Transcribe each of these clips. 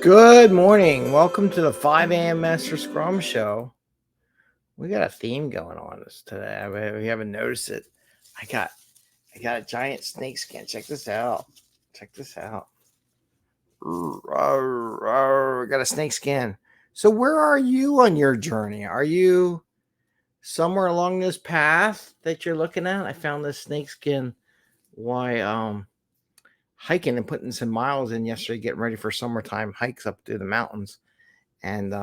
Good morning. Welcome to the 5 a.m. Mester Scrum Show. We got a theme going on this today. I mean, we haven't noticed it. I got a giant snake skin. Check this out. Check this out. Got a snake skin. So where are you on your journey? Are you somewhere along this path that you're looking at? I found this snake skin while hiking and putting some miles in yesterday, getting ready for summertime hikes up through the mountains. And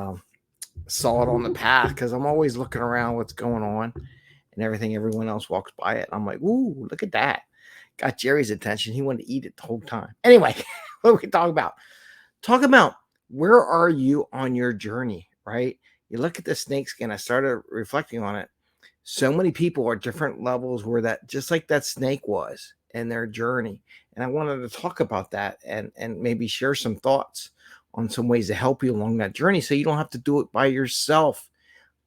saw it on the path because I'm always looking around what's going on and everything. Everyone else walks by it. I'm like, ooh, look at that. Got Jerry's attention. He wanted to eat it the whole time. Anyway, what are we talking about? Talk about where are you on your journey, right? You look at the snake skin. I started reflecting on it. So many people are different levels where that, just like that snake was in their journey. And I wanted to talk about that and maybe share some thoughts on some ways to help you along that journey so you don't have to do it by yourself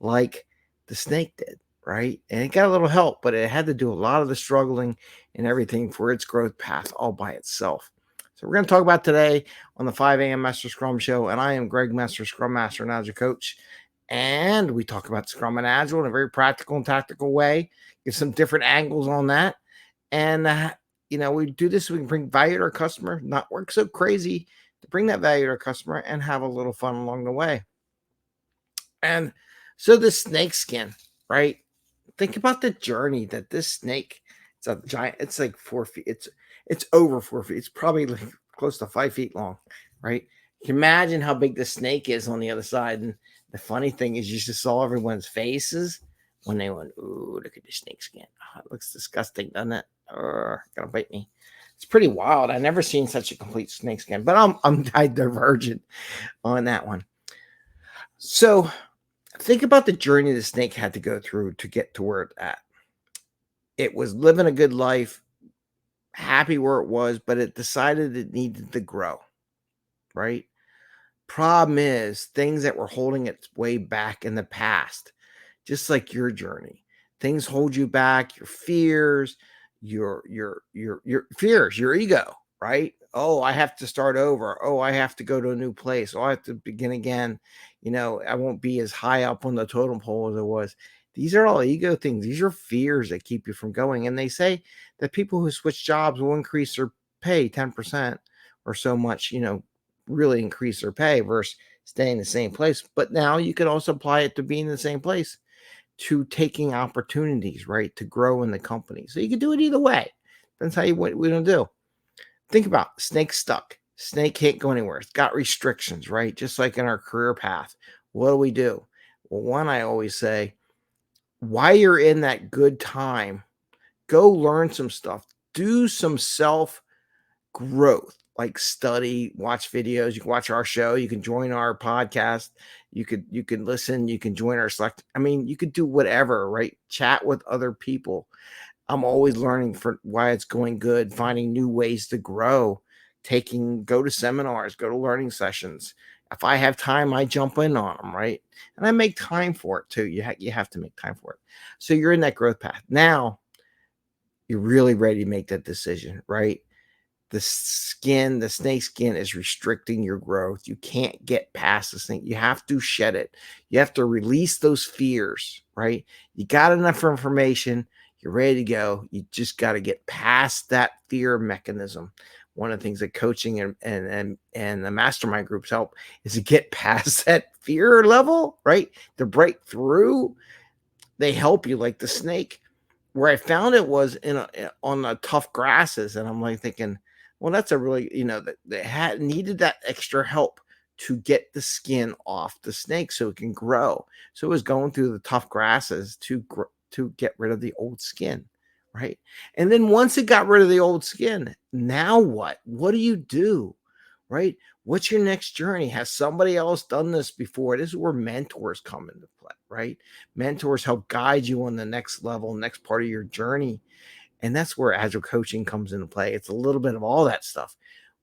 like the snake did, right? And it got a little help, but it had to do a lot of the struggling and everything for its growth path all by itself. So we're going to talk about today on the 5 a.m. Mester Scrum Show, and I am Greg Mester, Scrum Master and Agile Coach. And we talk about Scrum and Agile in a very practical and tactical way, give some different angles on that. And, we do this so we can bring value to our customer, not work so crazy, to bring that value to our customer and have a little fun along the way. And so the snake skin, right? Think about the journey that this snake, it's a giant, it's like 4 feet. It's over 4 feet. It's probably like close to 5 feet long, right? You can imagine how big the snake is on the other side. And the funny thing is you just saw everyone's faces when they went, ooh, look at the snake skin. Oh, it looks disgusting, doesn't it? Gonna bite me. It's pretty wild. I've never seen such a complete snake skin, but I divergent on that one. So think about the journey the snake had to go through to get to where it's at. It was living a good life, happy where it was, but it decided it needed to grow, right? Problem is things that were holding its way back in the past, just like your journey. Things hold you back, your fears, your fears, your ego, right? Oh, I have to start over. Oh, I have to go to a new place. Oh, I have to begin again. I won't be as high up on the totem pole as I was. These are all ego things. These are fears that keep you from going. And they say that people who switch jobs will increase their pay 10% or so much, really increase their pay versus staying in the same place. But now you could also apply it to being in the same place, to taking opportunities, right, to grow in the company. So you can do it either way. That's how what we're going to do. Think about snake stuck. Snake can't go anywhere. It's got restrictions, right? Just like in our career path. What do? Well, one, I always say, while you're in that good time, go learn some stuff. Do some self growth, like study, watch videos. You can watch our show. You can join our podcast. You can listen. You can join our Slack. I mean, you could do whatever, right? Chat with other people. I'm always learning for why it's going good, finding new ways to grow, go to seminars, go to learning sessions. If I have time, I jump in on them, right? And I make time for it too. You have to make time for it. So you're in that growth path. Now you're really ready to make that decision, right? The snake skin is restricting your growth. You can't get past this thing. You have to shed it. You have to release those fears, right? You got enough information. You're ready to go. You just got to get past that fear mechanism. One of the things that coaching and the mastermind groups help is to get past that fear level, right? To break through. They help you like the snake. Where I found it was on the tough grasses, and I'm like thinking, well, that's a really, that needed that extra help to get the skin off the snake so it can grow. So it was going through the tough grasses to get rid of the old skin, right? And then once it got rid of the old skin, now what? What do you do, right? What's your next journey? Has somebody else done this before? This is where mentors come into play, right? Mentors help guide you on the next level, next part of your journey. And that's where agile coaching comes into play. It's a little bit of all that stuff.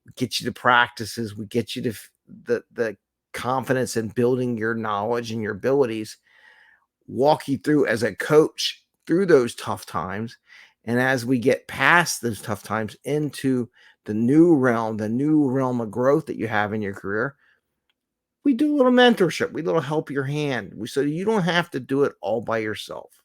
We get you to practices. We get you to the confidence in building your knowledge and your abilities, walk you through as a coach through those tough times. And as we get past those tough times into the new realm of growth that you have in your career, we do a little mentorship, we little help your hand. So you don't have to do it all by yourself.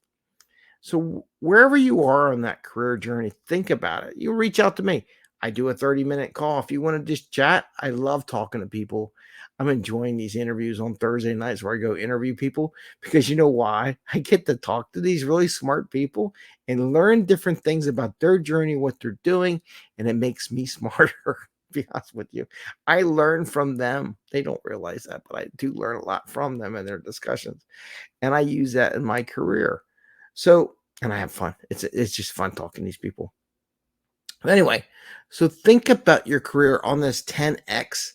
So wherever you are on that career journey, think about it. You reach out to me. I do a 30-minute call. If you want to just chat, I love talking to people. I'm enjoying these interviews on Thursday nights where I go interview people because you know why? I get to talk to these really smart people and learn different things about their journey, what they're doing, and it makes me smarter. To be honest with you, I learn from them. They don't realize that, but I do learn a lot from them in their discussions, and I use that in my career. So, and I have fun. It's just fun talking to these people. Anyway, so think about your career on this 10X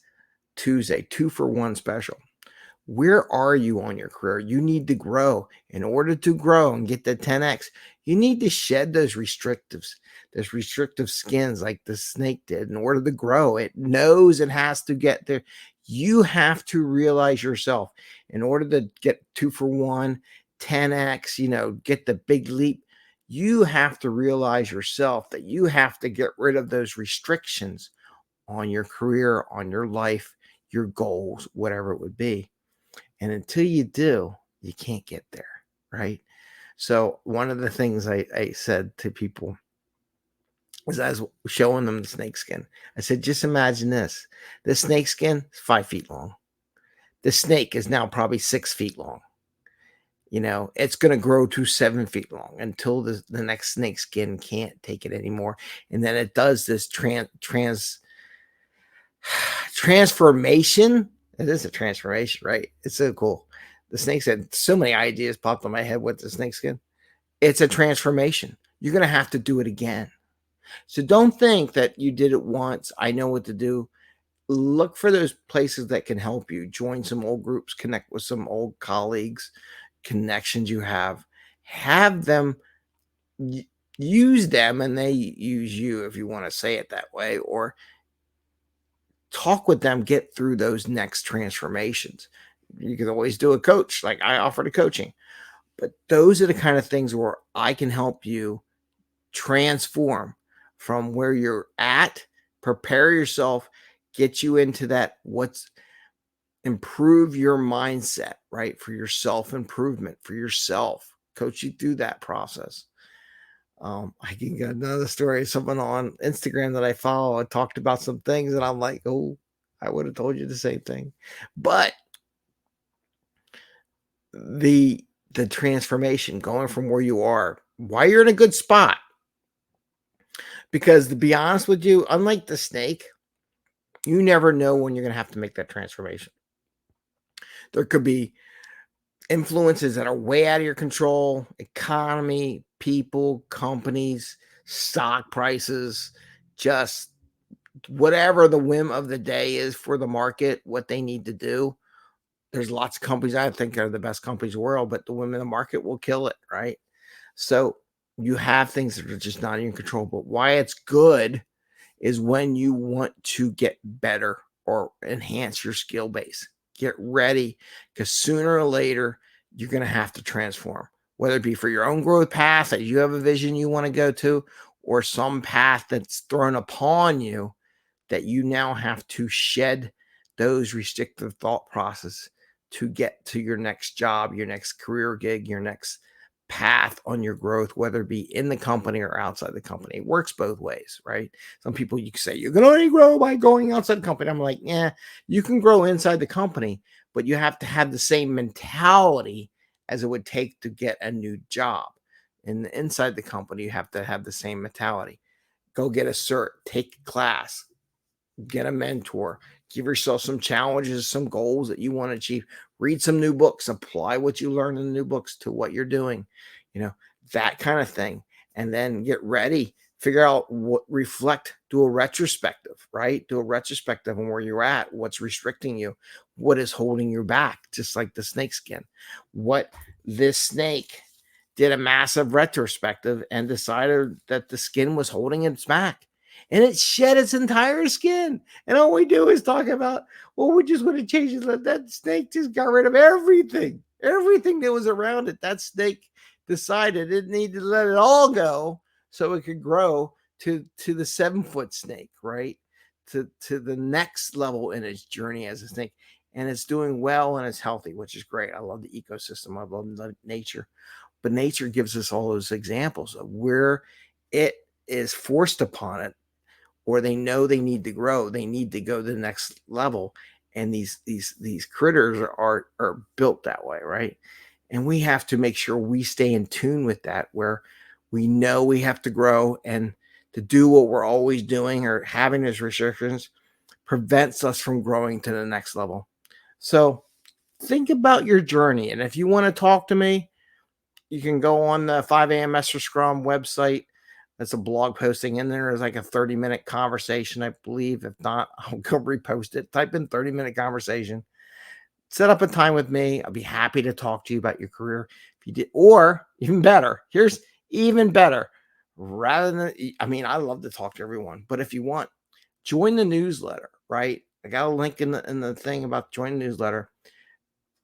Tuesday, 2-for-1 special. Where are you on your career? You need to grow. In order to grow and get the 10X, you need to shed those restrictive skins like the snake did in order to grow. It knows it has to get there. You have to realize yourself in order to get 2-for-1, 10X, get the big leap. You have to realize yourself that you have to get rid of those restrictions on your career, on your life, your goals, whatever it would be. And until you do, you can't get there, right? So one of the things I said to people was I was showing them the snake skin. I said, just imagine this. The snake skin is 5 feet long. The snake is now probably 6 feet long. It's going to grow to 7 feet long until the next snake skin can't take it anymore. And then it does this transformation. It is a transformation, right? It's so cool. The snake said so many ideas popped in my head with the snake skin. It's a transformation. You're going to have to do it again. So don't think that you did it once. I know what to do. Look for those places that can help you. Join some old groups, connect with some old colleagues, connections you have them use them and they use you, if you want to say it that way, or talk with them, get through those next transformations. You can always do a coach, like I offer the coaching, but those are the kind of things where I can help you transform from where you're at, prepare yourself, get you into that, improve your mindset, right? For your self-improvement, for yourself, coach you through that process. I can get another story. Someone on Instagram that I follow talked about some things, and I'm like, oh, I would have told you the same thing. But the transformation, going from where you are, why you're in a good spot. Because to be honest with you, unlike the snake, you never know when you're going to have to make that transformation. There could be influences that are way out of your control, economy, people, companies, stock prices, just whatever the whim of the day is for the market, what they need to do. There's lots of companies I think are the best companies in the world, but the whim of the market will kill it, right? So you have things that are just not in your control. But why it's good is when you want to get better or enhance your skill base. Get ready, because sooner or later, you're going to have to transform, whether it be for your own growth path that you have a vision you want to go to, or some path that's thrown upon you that you now have to shed those restrictive thought processes to get to your next job, your next career gig, your next path on your growth, whether it be in the company or outside the company. It works both ways, right? Some people, you can say you can only grow by going outside the company. I'm like, yeah, you can grow inside the company, but you have to have the same mentality as it would take to get a new job. And inside the company, you have to have the same mentality. Go get a cert, take a class, get a mentor, give yourself some challenges, some goals that you want to achieve, read some new books, apply what you learn in the new books to what you're doing, that kind of thing. And then get ready, figure out what, reflect, do a retrospective, right? Do a retrospective on where you're at, what's restricting you, what is holding you back, just like the snake skin. What this snake did a massive retrospective and decided that the skin was holding its back. And it shed its entire skin. And all we do is talk about, well, we just want to change it. That snake just got rid of everything that was around it. That snake decided it needed to let it all go so it could grow to the 7-foot snake, right? To the next level in its journey as a snake. And it's doing well and it's healthy, which is great. I love the ecosystem. I love nature. But nature gives us all those examples of where it is forced upon it, or they know they need to grow, they need to go to the next level. And these critters are built that way, right? And we have to make sure we stay in tune with that, where we know we have to grow, and to do what we're always doing or having those restrictions prevents us from growing to the next level. So think about your journey. And if you want to talk to me, you can go on the 5 a.m. Mester Scrum website. That's a blog posting in there. There's like a 30-minute conversation, I believe. If not, I'll go repost it. Type in 30-minute conversation. Set up a time with me. I'll be happy to talk to you about your career. If you did, or even better, here's even better. Rather than, I mean, I love to talk to everyone, but if you want, join the newsletter, right? I got a link in the thing about joining the newsletter.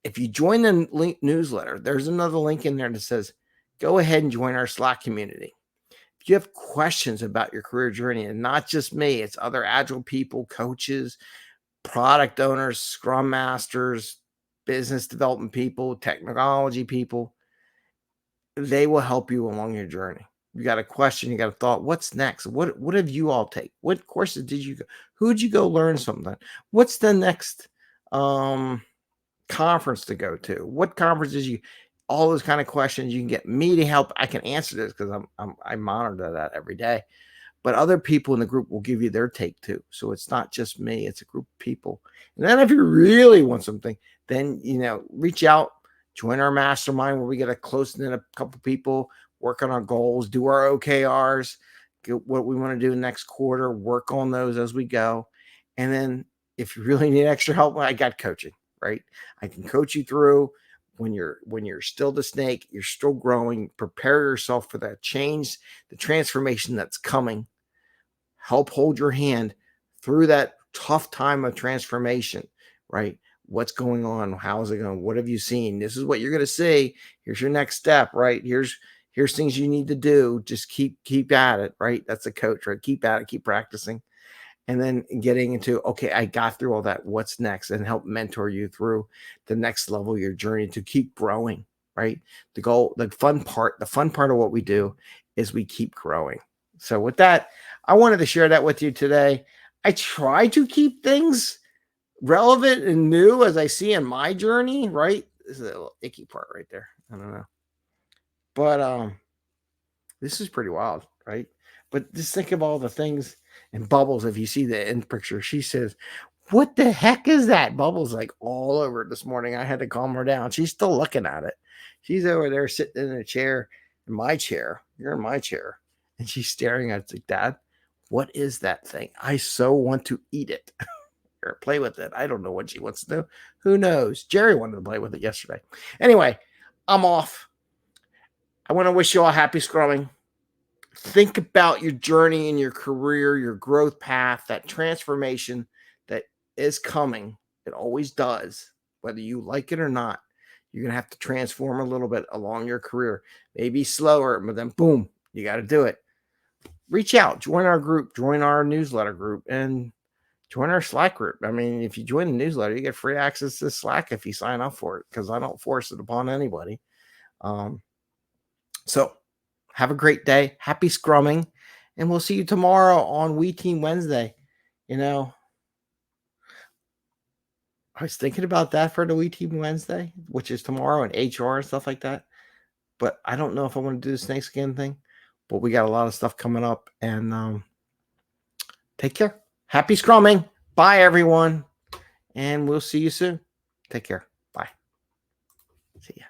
If you join the link newsletter, there's another link in there that says, go ahead and join our Slack community. If you have questions about your career journey, and not just me, it's other agile people, coaches, product owners, scrum masters, business development people, technology people, they will help you along your journey. You got a question, you got a thought, what's next? What have you all take? What courses did you go? Who'd you go learn something? What's the next conference to go to? What conferences you? All those kind of questions, you can get me to help. I can answer this because I monitor that every day. But other people in the group will give you their take too. So it's not just me, it's a group of people. And then if you really want something, then, reach out, join our mastermind where we get a close knit a couple people, work on our goals, do our OKRs, get what we want to do next quarter, work on those as we go. And then if you really need extra help, I got coaching, right? I can coach you through when you're still the snake, you're still growing, prepare yourself for that change, the transformation that's coming. Help hold your hand through that tough time of transformation, right? What's going on? How's it going? What have you seen? This is what you're going to see. Here's your next step, right? Here's things you need to do. Just keep at it, right? That's a coach, right? Keep at it, keep practicing. And then getting into, okay, I got through all that. What's next? And help mentor you through the next level of your journey to keep growing, right? The goal, the fun part of what we do is we keep growing. So with that, I wanted to share that with you today. I try to keep things relevant and new as I see in my journey, right? This is a little icky part right there. I don't know. But this is pretty wild, right? But just think of all the things and Bubbles. If you see the end picture, she says, what the heck is that? Bubbles like all over it this morning. I had to calm her down. She's still looking at it. She's over there sitting in a chair, in my chair. You're in my chair. And she's staring at it like, Dad, what is that thing? I so want to eat it or play with it. I don't know what she wants to do. Who knows? Jerry wanted to play with it yesterday. Anyway, I'm off. I want to wish you all happy scrumming. Think about your journey in your career, your growth path, that transformation that is coming. It always does, whether you like it or not. You're going to have to transform a little bit along your career. Maybe slower, but then boom, you got to do it. Reach out, join our group, join our newsletter group, and join our Slack group. I mean, if you join the newsletter, you get free access to Slack if you sign up for it, because I don't force it upon anybody. So have a great day. Happy scrumming. And we'll see you tomorrow on We Team Wednesday. I was thinking about that for the We Team Wednesday, which is tomorrow, and HR and stuff like that. But I don't know if I want to do the snake skin thing. But we got a lot of stuff coming up. And take care. Happy scrumming. Bye, everyone. And we'll see you soon. Take care. Bye. See ya.